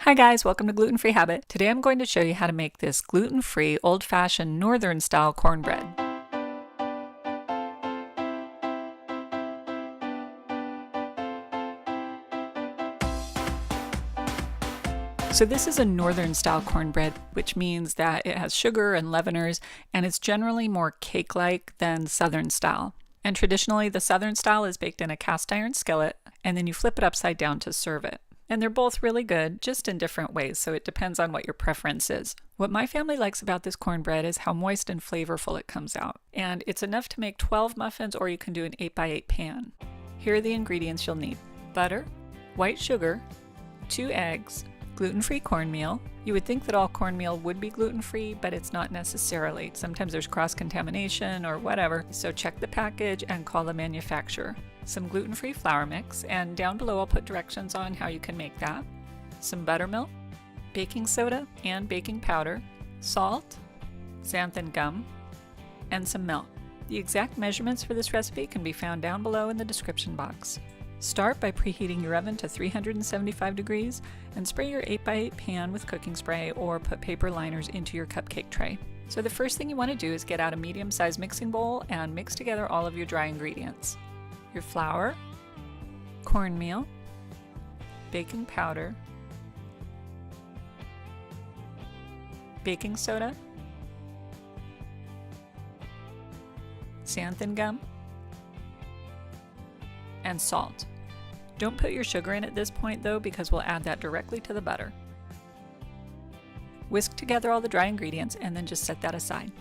Hi guys, welcome to Gluten-Free Habit. Today I'm going to show you how to make this gluten-free, old-fashioned northern style cornbread. So this is a northern style cornbread, which means that it has sugar and leaveners, and it's generally more cake-like than southern style. And traditionally, the southern style is baked in a cast iron skillet, and then you flip it upside down to serve it. And they're both really good, just in different ways, so it depends on what your preference is. What my family likes about this cornbread is how moist and flavorful it comes out. And it's enough to make 12 muffins, or you can do an 8x8 pan. Here are the ingredients you'll need. Butter, white sugar, 2 eggs, gluten-free cornmeal. You would think that all cornmeal would be gluten-free, but it's not necessarily. Sometimes there's cross-contamination or whatever, so check the package and call the manufacturer. Some gluten-free flour mix, and down below I'll put directions on how you can make that. Some buttermilk, baking soda and baking powder, salt, xanthan gum, and some milk. The exact measurements for this recipe can be found down below in the description box. Start by preheating your oven to 375 degrees and spray your 8x8 pan with cooking spray or put paper liners into your cupcake tray. So the first thing you want to do is get out a medium-sized mixing bowl and mix together all of your dry ingredients. Your flour, cornmeal, baking powder, baking soda, xanthan gum, and salt. Don't put your sugar in at this point though, because we'll add that directly to the butter. Whisk together all the dry ingredients and then just set that aside.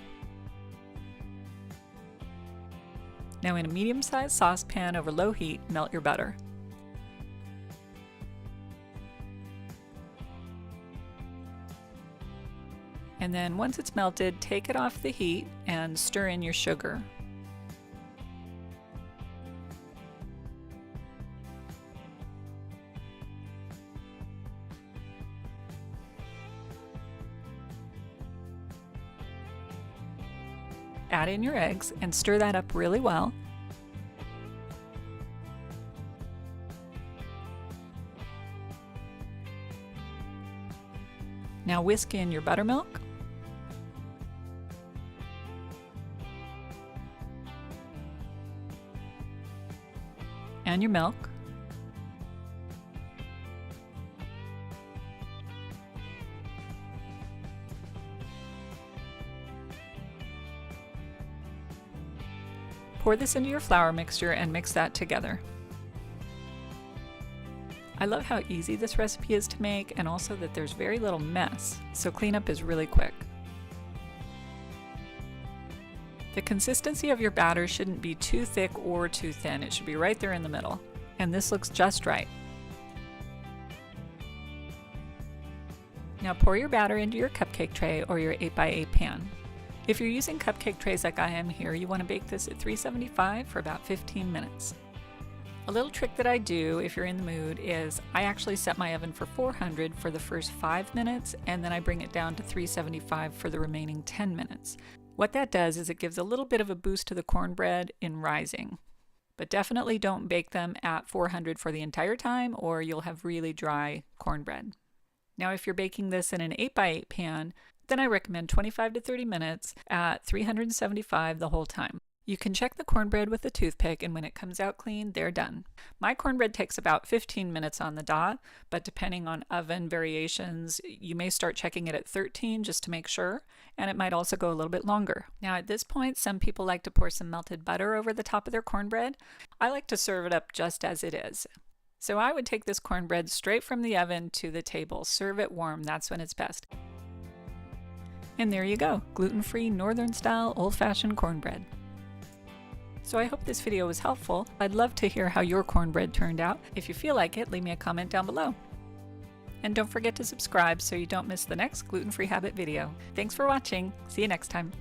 Now in a medium-sized saucepan over low heat, melt your butter. And then once it's melted, take it off the heat and stir in your sugar. Add in your eggs and stir that up really well. Now whisk in your buttermilk, and your milk, pour this into your flour mixture and mix that together. I love how easy this recipe is to make and also that there's very little mess, so cleanup is really quick. The consistency of your batter shouldn't be too thick or too thin. It should be right there in the middle. And this looks just right. Now pour your batter into your cupcake tray or your 8x8 pan. If you're using cupcake trays like I am here, you want to bake this at 375 for about 15 minutes. A little trick that I do if you're in the mood is I actually set my oven for 400 for the first 5 minutes and then I bring it down to 375 for the remaining 10 minutes. What that does is it gives a little bit of a boost to the cornbread in rising. But definitely don't bake them at 400 for the entire time or you'll have really dry cornbread. Now if you're baking this in an 8x8 pan, then I recommend 25 to 30 minutes at 375 the whole time. You can check the cornbread with a toothpick and when it comes out clean, they're done. My cornbread takes about 15 minutes on the dot, but depending on oven variations, you may start checking it at 13 just to make sure, and it might also go a little bit longer. Now at this point, some people like to pour some melted butter over the top of their cornbread. I like to serve it up just as it is. So I would take this cornbread straight from the oven to the table. Serve it warm, that's when it's best. And there you go, gluten-free, northern-style, old-fashioned cornbread. So I hope this video was helpful. I'd love to hear how your cornbread turned out. If you feel like it, leave me a comment down below. And don't forget to subscribe so you don't miss the next Gluten-Free Habit video. Thanks for watching. See you next time.